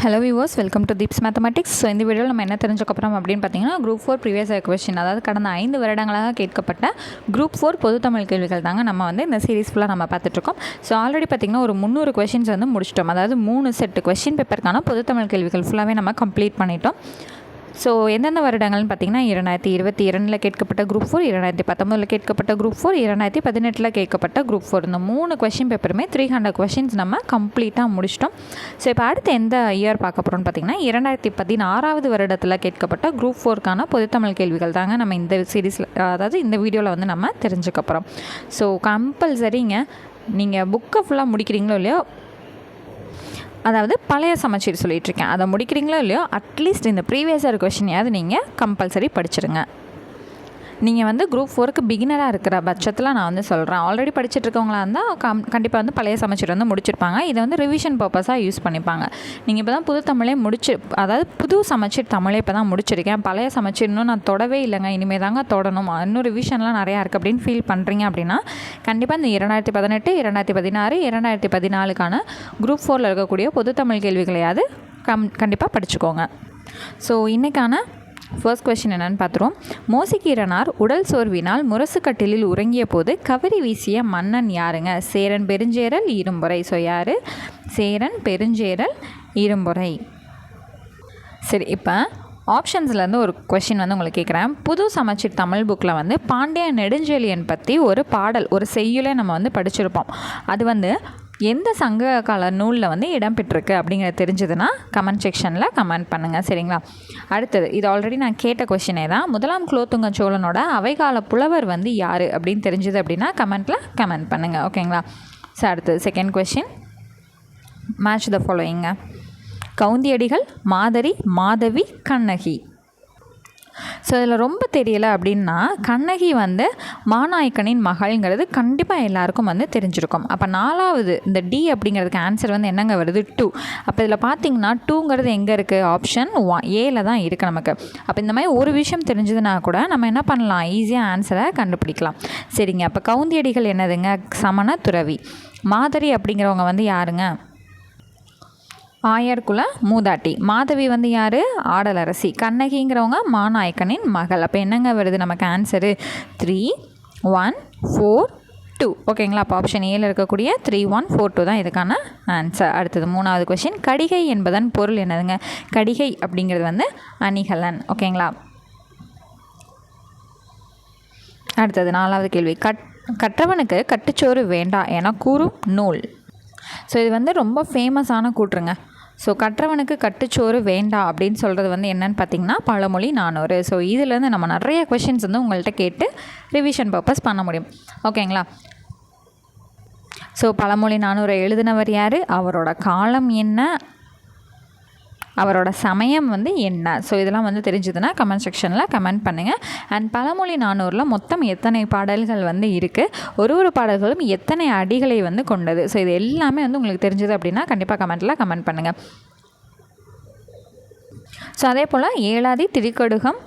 Hello viewers, welcome to Deeps mathematics. So இந்த வீடியோவில் நம்ம என்ன தெரிஞ்சுக்கப்புறம் அப்படின்னு பார்த்தீங்கன்னா, குரூப் 4 ப்ரீவியஸ் கொஸ்டின், அதாவது கடந்த 5 வருடங்களாக கேட்கப்பட்ட குரூப் 4 பொதுத்தமிழ் கேள்விகள் தாங்க நம்ம இந்த சீரீஸ் ஃபுல்லாக நம்ம பார்த்துட்ருக்கோம். ஸோ ஆல்ரெடி பார்த்திங்கன்னா ஒரு 300 கொஸ்டின்ஸ் முடிச்சிட்டோம். அதாவது 3 செட் கொஸ்டின் பேப்பருக்கான பொதுத்தமிழ் கேள்விகள் ஃபுல்லாகவே நம்ம கம்ப்ளீட் பண்ணிட்டோம். ஸோ எந்தெந்த வருடங்கள்னு பார்த்திங்கன்னா 2022 கேட்கப்பட்ட குரூப் 4, 2019 கேட்கப்பட்ட குரூப் 4, 2018 கேட்கப்பட்ட குரூப் 4, இந்த 3 கொஸ்டின் பேப்பருமே 300 கொஸ்டின்ஸ் நம்ம கம்ப்ளீட்டாக முடிச்சிட்டோம். ஸோ இப்போ அடுத்து எந்த இயர் பார்க்க போகிறோம்னு பார்த்திங்கன்னா 2016 வருடத்தில் கேட்கப்பட்ட குரூப் 4க்கான பொதுத்தமிழ் கேள்விகள் தாங்க நம்ம இந்த சீரீஸில், அதாவது இந்த வீடியோவில் நம்ம தெரிஞ்சுக்க போகிறோம். ஸோ கம்பல்சரிங்க, நீங்கள் புக்கை ஃபுல்லாக முடிக்கிறீங்களோ இல்லையோ, அதாவது பழைய சமச்சீர் சொல்லிகிட்ருக்கேன், அதை முடிக்கிறீங்களோ இல்லையோ, அட்லீஸ்ட் இந்த ப்ரீவியஸ் இயர் கொஸ்டினையாவது நீங்கள் கம்பல்சரி படிச்சிடுங்க. நீங்கள் குரூப் 4க்கு பிகினராக இருக்கிற பட்சத்தில் நான் சொல்கிறேன். ஆல்ரெடி படிச்சுட்ருக்கவங்களா இருந்தால் கண்டிப்பாக பழைய சமச்சீர் முடிச்சிருப்பாங்க. இதை ரிவிஷன் பர்பஸாக யூஸ் பண்ணிப்பாங்க. நீங்கள் இப்போ தான் புது தமிழே அதாவது புது சமச்சீர் தமிழே இப்போ தான் முடிச்சிருக்கேன், பழைய சமச்சீர் இன்னும் நான் தொடவே இல்லைங்க, இனிமேல் தாங்க தொடணும், இன்னும் ரிவிஷன்லாம் நிறையா இருக்குது அப்படின்னு ஃபீல் பண்ணுறீங்க அப்படின்னா கண்டிப்பாக இந்த 2018, 2016, 2014க்கான குரூப் 4ல் இருக்கக்கூடிய பொது தமிழ் கேள்விகளையாவது கண்டிப்பாக படிச்சுக்கோங்க. ஸோ இன்றைக்கான ஃபர்ஸ்ட் கொஸ்டின் என்னென்னு பார்த்துருவோம். மோசிகீரனார் உடல் சோர்வினால் முரசுக்கட்டிலில் உறங்கிய போது கவரி வீசிய மன்னன் யாருங்க? சேரன் பெருஞ்சேரல் இரும்புரை. ஸோ யார்? சேரன் பெருஞ்சேரல் இரும்புரை. சரி, இப்போ ஆப்ஷன்ஸ்லேருந்து ஒரு கொஷின் உங்களுக்கு கேட்குறேன். புது சமச்சீர் தமிழ் புக்கில் பாண்டிய நெடுஞ்செழியன் பற்றி ஒரு பாடல், ஒரு செய்யுளை நம்ம படிச்சிருப்போம். அது எந்த சங்க கால நூலில் இடம்பெற்றிருக்கு அப்படிங்கிறது தெரிஞ்சதுன்னா கமெண்ட் செக்ஷனில் கமெண்ட் பண்ணுங்கள், சரிங்களா? அடுத்தது, இது ஆல்ரெடி நான் கேட்ட கொஷினே தான். முதலாம் குலோத்துங்க சோழனோட அவைகால புலவர் யார் அப்படின்னு தெரிஞ்சது அப்படின்னா கமெண்ட்டில் கமெண்ட் பண்ணுங்கள், ஓகேங்களா? ஸோ அடுத்தது செகண்ட் கொஷின், மேட்ச் த ஃபாலோயிங்க. கவுந்தியடிகள், மாதரி, மாதவி, கண்ணகி. ஸோ இதில் ரொம்ப தெரியலை அப்படின்னா கண்ணகி மாநாயக்கனின் மகள்ங்கிறது கண்டிப்பாக எல்லாருக்கும் தெரிஞ்சிருக்கும். அப்போ 4வது இந்த டி அப்படிங்கிறதுக்கு ஆன்சர் என்னங்க வருது? 2. அப்போ இதில் பார்த்தீங்கன்னா 2ங்கிறது எங்கே இருக்குது? ஆப்ஷன் ஏல தான் இருக்குது நமக்கு. அப்போ இந்த மாதிரி ஒரு விஷயம் தெரிஞ்சதுன்னா கூட நம்ம என்ன பண்ணலாம்? ஈஸியாக ஆன்சரை கண்டுபிடிக்கலாம், சரிங்க? அப்போ கவுந்தியடிகள் என்னதுங்க? சமண துறவி. மாதரி அப்படிங்கிறவங்க யாருங்க? ஆயர்குல மூதாட்டி. மாதவி யார்? ஆடலரசி. கண்ணகிங்கிறவங்க மாநாயக்கனின் மகள். அப்போ என்னங்க வருது நமக்கு ஆன்சரு? 3, 1, 4, 2. ஓகேங்களா? அப்போ ஆப்ஷன் ஏல இருக்கக்கூடிய 3, 1, 4, 2 தான் இதுக்கான ஆன்சர். அடுத்தது 3வது கொஸ்டின், கடிகை என்பதன் பொருள் என்னதுங்க? கடிகை அப்படிங்கிறது அணிகலன், ஓகேங்களா? அடுத்தது 4வது கேள்வி, கற்றவனுக்கு கட்டுச்சோறு வேண்டா என கூறும் நூல். ஸோ இது ரொம்ப ஃபேமஸான கூற்றுங்க. ஸோ கற்றவனுக்கு கட்டுச்சோறு வேண்டா அப்படின்னு சொல்கிறது என்னென்னு பார்த்தீங்கன்னா பழமொழி 400. ஸோ இதுலேருந்து நம்ம நிறைய கொஷின்ஸ் உங்கள்கிட்ட கேட்டு ரிவிஷன் பர்பஸ் பண்ண முடியும், ஓகேங்களா? ஸோ பழமொழி 400 எழுதினவர் யார்? அவரோட காலம் என்ன? அவரோட சமயம் என்ன? ஸோ இதெல்லாம் தெரிஞ்சதுன்னா கமெண்ட் செக்ஷனில் கமெண்ட் பண்ணுங்கள். அண்ட் பழமொழி 400ல் மொத்தம் எத்தனை பாடல்கள் இருக்குது? ஒரு பாடல்களும் எத்தனை அடிகளை கொண்டது? ஸோ இது எல்லாமே உங்களுக்கு தெரிஞ்சது அப்படின்னா கண்டிப்பாக கமெண்ட்டில் கமெண்ட் பண்ணுங்கள். ஸோ அதே போல் ஏழாதி, திரிகடுகம்,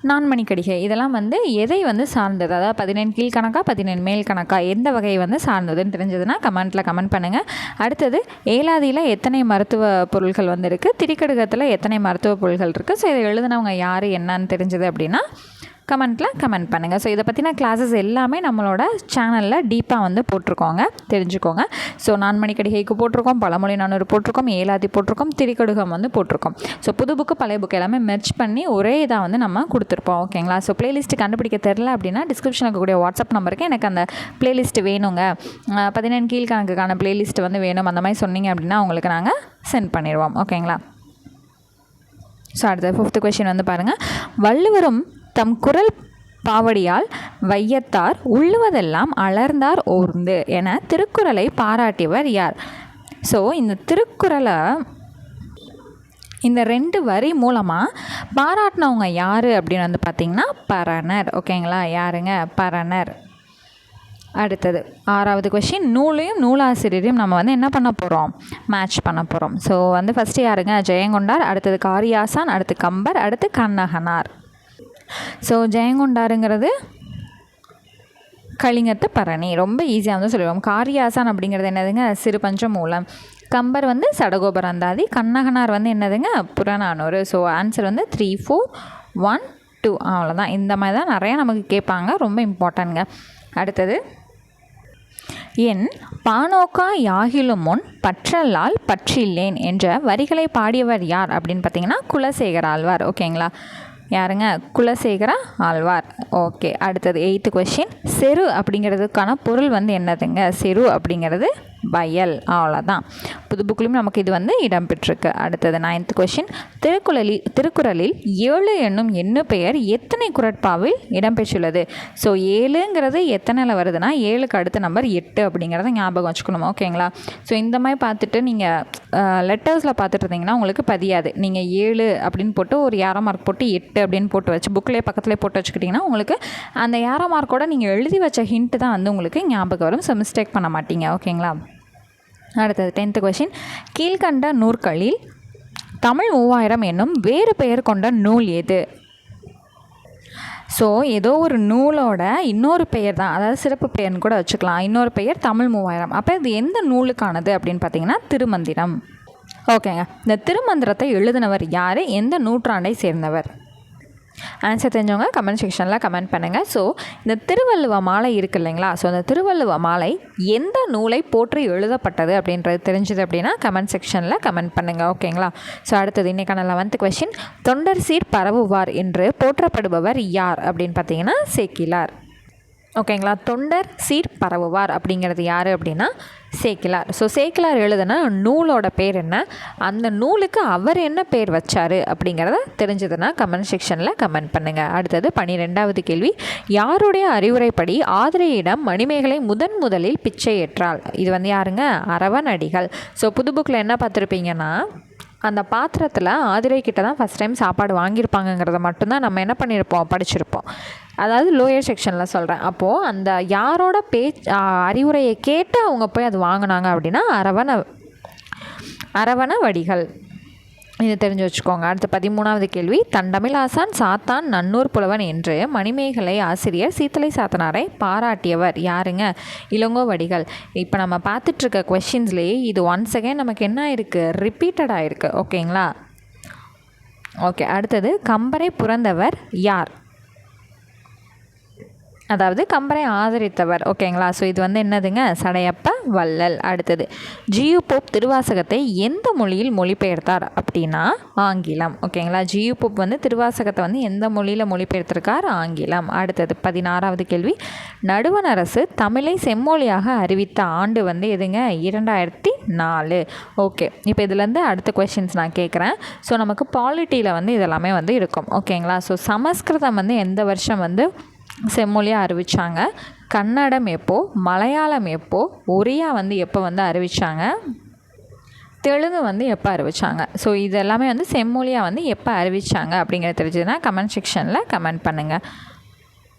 நான்மணிக்கடிகை இதெல்லாம் எதை சார்ந்தது? அதாவது 17 கீழ்கணக்கா 17 மேல் கணக்கா, எந்த வகையை சார்ந்ததுன்னு தெரிஞ்சதுன்னா கமெண்ட்டில் கமெண்ட் பண்ணுங்கள். அடுத்தது, ஏலாதியில் எத்தனை மருத்துவ பொருள்கள் இருக்குது? திரிகடுகத்தில் எத்தனை மருத்துவ பொருள்கள் இருக்குது? ஸோ இதை எழுதினவங்க யார் என்னன்னு தெரிஞ்சது அப்படின்னா கமெண்ட்டில் கமெண்ட் பண்ணுங்கள். ஸோ இதை பற்றின கிளாஸஸ் எல்லாமே நம்மளோட சேனலில் டீப்பாக போட்டிருக்கோங்க, தெரிஞ்சுக்கோங்க. ஸோ நான்மணிக்கடிகைக்கு போட்டிருக்கோம், பழமொழி 400 போட்டிருக்கோம், ஏலாதி போட்டிருக்கோம், திரிகடுகம் போட்டிருக்கோம். ஸோ புது புக்கு பழைய புக்கு எல்லாமே மெர்ச் பண்ணி ஒரே இதாக நம்ம கொடுத்துருப்போம், ஓகேங்களா? ஸோ ப்ளேலிஸ்ட்டு கண்டுபிடிக்க தெரில அப்படின்னா டிஸ்கிரிப்ஷனில் இருக்கக்கூடிய வாட்ஸ்அப் நம்பருக்கு எனக்கு அந்த ப்ளேலிஸ்ட் வேணுங்க, 17 கீழ்கணக்குக்கான ப்ளேலிஸ்ட் வேணும், அந்த மாதிரி சொன்னீங்க அப்படின்னா உங்களுக்கு நாங்கள் சென்ட் பண்ணிடுவோம், ஓகேங்களா? ஸோ அடுத்த 5th கொஸ்டின் பாருங்கள். வள்ளுவரும் தம் குரல் பாவடியால் வையத்தார் உள்ளுவதெல்லாம் அலர்ந்தார் ஓர்ந்து என திருக்குறளை பாராட்டியவர் யார்? ஸோ இந்த திருக்குறளை இந்த 2 வரி மூலமாக பாராட்டினவங்க யார் அப்படின்னு பார்த்திங்கன்னா பரணர், ஓகேங்களா? யாருங்க? பரணர். அடுத்தது 6வது கொஸ்டின், நூலையும் நூலாசிரியரையும் நம்ம என்ன பண்ண போகிறோம்? மேட்ச் பண்ண போகிறோம். ஸோ ஃபஸ்ட்டு யாருங்க? ஜெயங்கொண்டார், அடுத்தது காரியாசான், அடுத்து கம்பர், அடுத்து கண்ணகனார். ஸோ ஜெயங்கொண்டாருங்கிறது கலிங்கத்து பரணி, ரொம்ப ஈஸியாக சொல்லுவோம். காரியாசான் அப்படிங்கிறது என்னதுங்க? சிறு பஞ்ச மூலம். கம்பர் வந்து சடகோபர் அந்தாதி, கண்ணகனார் வந்து என்னதுங்க புறநானூறு. ஸோ ஆன்சர் வந்து 3, 4, 1, 2 அவ்வளோதான். இந்த மாதிரி தான் நிறையா நமக்கு கேட்பாங்க, ரொம்ப இம்பார்ட்டன்ட்ங்க. அடுத்தது என் பானோக்கா யாகிலும் முன் பற்றல்லால் பற்றில்லேன் என்ற வரிகளை பாடியவர் யார் அப்படின்னு பார்த்தீங்கன்னா குலசேகர ஆழ்வார். ஓகேங்களா, யாருங்க குலசேகர ஆழ்வார். ஓகே, அடுத்தது 8th கொஸ்டின். செரு அப்படிங்கிறதுக்கான பொருள் வந்து என்னதுங்க? செரு அப்படிங்கிறது வயல். அவ்வளோதான். புது புக்லையும் நமக்கு இது வந்து இடம்பெற்றிருக்கு. அடுத்தது 9th கொஸ்டின். திருக்குறளில் 7 என்னும் எண்ணு பெயர் எத்தனை குறட்பாவில் இடம்பெற்றுள்ளது? ஸோ 7ங்கிறது எத்தனையில் வருதுன்னா 7க்கு அடுத்த நம்பர் 8 அப்படிங்கிறத ஞாபகம் வச்சுக்கணும். ஓகேங்களா, ஸோ இந்த மாதிரி பார்த்துட்டு நீங்கள் லெட்டர்ஸில் பார்த்துட்டு இருந்தீங்கன்னா உங்களுக்கு பதியாது. நீங்கள் 7 அப்படின்னு போட்டு ஒரு ஏரோ மார்க் போட்டு 8 அப்படின்னு போட்டு வச்சு புக்கிலே பக்கத்துலேயே போட்டு வச்சுக்கிட்டிங்கன்னா உங்களுக்கு அந்த ஏரோ மார்க்கோட நீங்கள் எழுதி வச்ச ஹிண்ட்டு தான் வந்து உங்களுக்கு ஞாபகம் வரும். ஸோ மிஸ்டேக் பண்ண மாட்டீங்க. ஓகேங்களா. அடுத்தது 10th கொஸ்டின். கீழ்கண்ட நூற்களில் தமிழ் 3000 என்னும் வேறு பெயர் கொண்ட நூல் எது? ஸோ ஏதோ ஒரு நூலோட இன்னொரு பெயர் தான், அதாவது சிறப்பு பெயர்னு கூட வச்சுக்கலாம். இன்னொரு பெயர் தமிழ் 3000. அப்போ இது எந்த நூலுக்கானது அப்படின்னு பார்த்தீங்கன்னா திருமந்திரம். ஓகேங்க, இந்த திருமந்திரத்தை எழுதினவர் யார்? எந்த நூற்றாண்டை சேர்ந்தவர்? ஆன்சர் தெரிஞ்சவங்க கமெண்ட் செக்ஷனில் கமெண்ட் பண்ணுங்கள். ஸோ இந்த திருவள்ளுவ மாலை இருக்குது இல்லைங்களா, ஸோ அந்த திருவள்ளுவ மாலை எந்த நூலை போற்றி எழுதப்பட்டது அப்படின்றது தெரிஞ்சது அப்படின்னா கமெண்ட் செக்ஷனில் கமெண்ட் பண்ணுங்கள். ஓகேங்களா. ஸோ அடுத்தது இன்றைக்கான 11th கொஸ்டின். தொண்டர் சீர் பரவுவார் என்று போற்றப்படுபவர் யார் அப்படின்னு பார்த்தீங்கன்னா சேக்கிலார். ஓகேங்களா, தொண்டர் சீர் பரவுவார் அப்படிங்கிறது யார் அப்படின்னா சேக்கிலார். ஸோ சேக்கிலார் எழுதுன நூலோட பேர் என்ன, அந்த நூலுக்கு அவர் என்ன பேர் வச்சார் அப்படிங்கிறத தெரிஞ்சதுன்னா கமெண்ட் செக்ஷனில் கமெண்ட் பண்ணுங்கள். அடுத்தது 12வது கேள்வி. யாருடைய அறிவுரைப்படி ஆதிரையிடம் மணிமேகலை முதலில் பிச்சை ஏற்றாள்? இது வந்து யாருங்க? அரவணடிகள். ஸோ புது புக்கில் என்ன பார்த்துருப்பீங்கன்னா அந்த பாத்திரத்தில் ஆதிரை கிட்ட தான் ஃபஸ்ட் டைம் சாப்பாடு வாங்கியிருப்பாங்கங்கிறத மட்டும்தான் நம்ம என்ன பண்ணியிருப்போம், படிச்சிருப்போம். அதாவது லோயர் செக்ஷனில் சொல்கிறேன். அப்போது அந்த யாரோட அறிவுரையை கேட்டு அவங்க போய் அது வாங்கினாங்க அப்படின்னா அரவணவடிகள். இது தெரிஞ்சு வச்சுக்கோங்க. அடுத்து 13வது கேள்வி. தண்டமிழாசான் சாத்தான் நன்னூர் புலவன் என்று மணிமேகலை ஆசிரியர் சீத்தலை சாத்தனாரை பாராட்டியவர் யாருங்க? இளங்கோவடிகள். இப்போ நம்ம பார்த்துட்ருக்க கொஷின்ஸ்லேயே இது ஒன்ஸ் அகேன் நமக்கு என்ன இருக்குது, ரிப்பீட்டட் ஆகிருக்கு. ஓகேங்களா. ஓகே, அடுத்தது கம்பரை புரந்தவர் யார்? அதாவது கம்பரை ஆதரித்தவர். ஓகேங்களா. ஸோ இது வந்து என்னதுங்க? சடையப்ப வள்ளல். அடுத்தது ஜியு போப் திருவாசகத்தை எந்த மொழியில் மொழிபெயர்த்தார் அப்படின்னா ஆங்கிலம். ஓகேங்களா. ஜியு போப் வந்து திருவாசகத்தை வந்து எந்த மொழியில் மொழிபெயர்த்திருக்கார்? ஆங்கிலம். அடுத்தது 16வது கேள்வி. நடுவண் அரசு தமிழை செம்மொழியாக அறிவித்த ஆண்டு வந்து எதுங்க? 2004. ஓகே, இப்போ இதுலேருந்து அடுத்த கொஷின்ஸ் நான் கேட்குறேன். ஸோ நமக்கு பாலிட்டியில் வந்து இதெல்லாமே வந்து இருக்கும். ஓகேங்களா. ஸோ சமஸ்கிருதம் வந்து எந்த வருஷம் வந்து செம்மொழியாக அறிவித்தாங்க? கன்னடம் எப்போ? மலையாளம் எப்போ? ஒரியா வந்து எப்போ வந்து அறிவித்தாங்க? தெலுங்கு வந்து எப்போ அறிவித்தாங்க? ஸோ இது எல்லாமே வந்து செம்மொழியாக வந்து எப்போ அறிவித்தாங்க அப்படிங்கிறது தெரிஞ்சதுன்னா கமெண்ட் செக்ஷனில் கமெண்ட் பண்ணுங்கள்.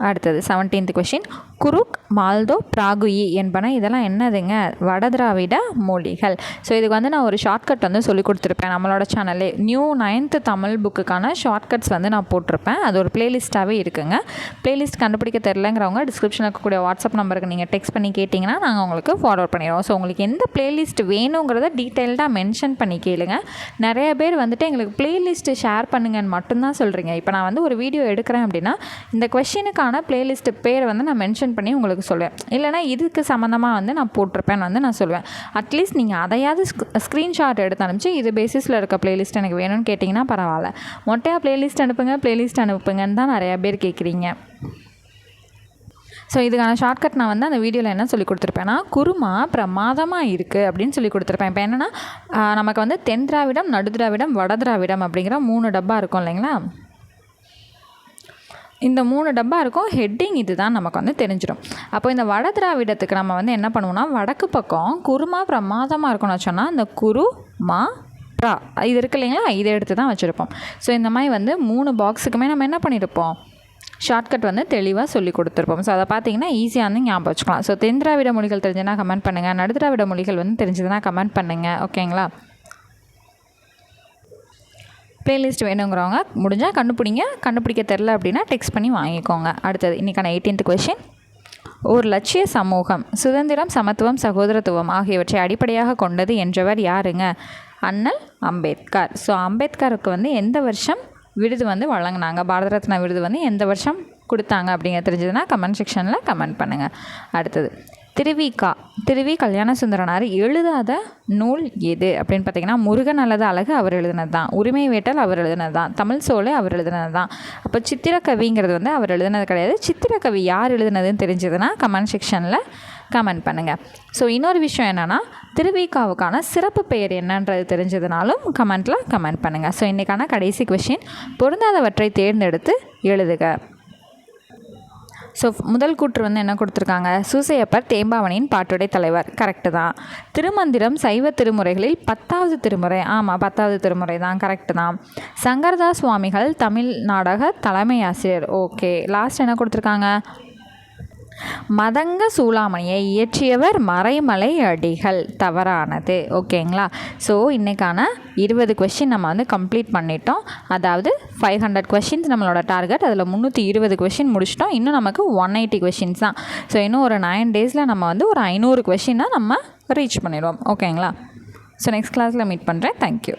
அடுத்தது 17th கொஷின். குருக், மால்தோ, பிராகுயி என்பன இதெல்லாம் என்னதுங்க? வடதிராவிட மொழிகள். ஸோ இதுக்கு வந்து நான் ஒரு ஷார்ட்கட் வந்து சொல்லி கொடுத்துருப்பேன் நம்மளோட சேனல்லே. நியூ 9th தமிழ் புக்குக்கான ஷார்ட்கட்ஸ் வந்து நான் போட்டிருப்பேன். அது ஒரு பிளேலிஸ்ட்டாகவே இருக்குங்க. பிளேலிஸ்ட் கண்டுபிடிக்க தெரிலங்கிறவங்க டிஸ்கிரிப்ஷனில் இருக்கக்கூடிய வாட்ஸ்அப் நம்பருக்கு நீங்கள் டெக்ஸ்ட் பண்ணி கேட்டிங்கன்னா நாங்கள் உங்களுக்கு ஃபார்வர்ட் பண்ணிடுவோம். ஸோ உங்களுக்கு எந்த பிளேலிஸ்ட் வேணுங்கிறத டீட்டெயில்டாக மென்ஷன் பண்ணி கேளுங்க. நிறைய பேர் வந்துட்டு எங்களுக்கு பிளேலிஸ்ட்டு ஷேர் பண்ணுங்கன்னு மட்டும்தான் சொல்கிறீங்க. இப்போ நான் வந்து ஒரு வீடியோ எடுக்கிறேன் அப்படின்னா இந்த கொஷினுக்கு பிளேலிஸ்ட் பேர் வந்து நான் மென்ஷன் பண்ணி உங்களுக்கு சொல்லுவேன். இல்லைனா இதுக்கு சம்மந்தமாக வந்து நான் போட்டிருப்பேன்னு வந்து நான் சொல்லுவேன். அட்லீஸ்ட் நீங்கள் அதையாவது ஸ்க்ரீன்ஷாட் எடுத்து அனுப்பிச்சு இது பேசிஸில் இருக்க பிளேலிஸ்ட் எனக்கு வேணும்னு கேட்டிங்கன்னா பரவாயில்ல. மொட்டையாக பிளேலிஸ்ட் அனுப்புங்கன்னு தான் நிறையா பேர் கேட்குறீங்க. ஸோ இதுக்கான ஷார்ட்கட் நான் வந்து அந்த வீடியோவில் என்ன சொல்லி கொடுத்துருப்பேன்னா குருமா பிரமாதமாக இருக்குது அப்படின்னு சொல்லி கொடுத்துருப்பேன். இப்போ என்னென்னா நமக்கு வந்து தென் திராவிடம், நடு திராவிடம், வட திராவிடம் அப்படிங்கிற 3 டப்பா இருக்கும் இல்லைங்களா. இந்த 3 டப்பா இருக்கும். ஹெட்டிங் இது தான் நமக்கு வந்து தெரிஞ்சிடும். அப்போ இந்த வட திராவிடத்துக்கு நம்ம வந்து என்ன பண்ணுவோம்னா வடக்கு பக்கம் குருமா பிரமாதமாக இருக்கும்னு வச்சோன்னா இந்த குரு மா ப்ரா இது இருக்குது இல்லைங்களா, இதை எடுத்து தான் வச்சுருப்போம். ஸோ இந்த மாதிரி வந்து 3 பாக்ஸுக்குமே நம்ம என்ன பண்ணியிருப்போம், ஷார்ட்கட் வந்து தெளிவாக சொல்லி கொடுத்துருப்போம். ஸோ அதை பார்த்தீங்கன்னா ஈஸியாக வந்து ஞாபகம் வச்சுக்கலாம். ஸோ தென் திராவிட மொழிகள் தெரிஞ்சதுன்னா கமெண்ட் பண்ணுங்கள். நடு திராவிட மொழிகள் வந்து தெரிஞ்சதுன்னா கமெண்ட் பண்ணுங்கள். ஓகேங்களா. ப்ளேலிஸ்ட் வேணுங்கிறவங்க முடிஞ்சால் கண்டுபிடிக்க தெரில அப்படின்னா டெக்ஸ்ட் பண்ணி வாங்கிக்கோங்க. அடுத்தது இன்றைக்கான 18th கொஷின். ஒரு லட்சிய சமூகம் சுதந்திரம், சமத்துவம், சகோதரத்துவம் ஆகியவற்றை அடிப்படையாக கொண்டது என்றவர் யாருங்க? அண்ணல் அம்பேத்கர். ஸோ அம்பேத்கருக்கு வந்து எந்த வருஷம் விருது வந்து வழங்கினாங்க, பாரத ரத்னா விருது வந்து எந்த வருஷம் கொடுத்தாங்க அப்படிங்கிற தெரிஞ்சதுன்னா கமெண்ட் செக்ஷனில் கமெண்ட் பண்ணுங்கள். அடுத்தது திருவி கல்யாண சுந்தரனார் எழுதாத நூல் எது அப்படின்னு பார்த்தீங்கன்னா, முருகன் அல்லது அழகு அவர் எழுதினது தான், உரிமை வேட்டல் அவர் எழுதினது தான், தமிழ் சோலை அவர் எழுதினது தான். அப்போ சித்திரக்கவிங்கிறது வந்து அவர் எழுதினது கிடையாது. சித்திரக்கவி யார் எழுதினதுன்னு தெரிஞ்சதுன்னா கமெண்ட் செக்ஷனில் கமெண்ட் பண்ணுங்கள். ஸோ இன்னொரு விஷயம் என்னென்னா, திருவிக்காவுக்கான சிறப்பு பெயர் என்னன்றது தெரிஞ்சதுனாலும் கமெண்ட்டில் கமெண்ட் பண்ணுங்கள். ஸோ இன்றைக்கான கடைசி கொஷின், பொருந்தாதவற்றை தேர்ந்தெடுத்து எழுதுக. ஸோ முதல் கூற்று வந்து என்ன கொடுத்துருக்காங்க? சூசையப்பர் தேம்பாவணியின் பாட்டுடை தலைவர். கரெக்டு தான். திருமந்திரம் சைவ திருமுறைகளில் 10வது திருமுறை. ஆமாம், 10வது திருமுறை தான், கரெக்டு தான். சங்கரதாஸ் சுவாமிகள் தமிழ் நாடக தலைமை ஆசிரியர். ஓகே. லாஸ்ட் என்ன கொடுத்துருக்காங்க? மதங்க சூளாமணியை இயற்றியவர் மறைமலை அடிகள். தவறானது. ஓகேங்களா? ஸோ இன்றைக்கான 20 கொஷின் நம்ம வந்து கம்ப்ளீட் பண்ணிட்டோம். அதாவது 500 கொஷின்ஸ் நம்மளோட டார்கெட். அதில் 320 கொஷின் முடிச்சிட்டோம். இன்னும் நமக்கு 180 கொஷின்ஸ் தான். ஸோ இன்னும் ஒரு 9 டேஸில் நம்ம வந்து ஒரு 500 கொஷினை நம்ம ரீச் பண்ணிடுவோம். ஓகேங்களா? ஸோ நெக்ஸ்ட் கிளாஸில் மீட் பண்ணுறேன். தேங்க்யூ.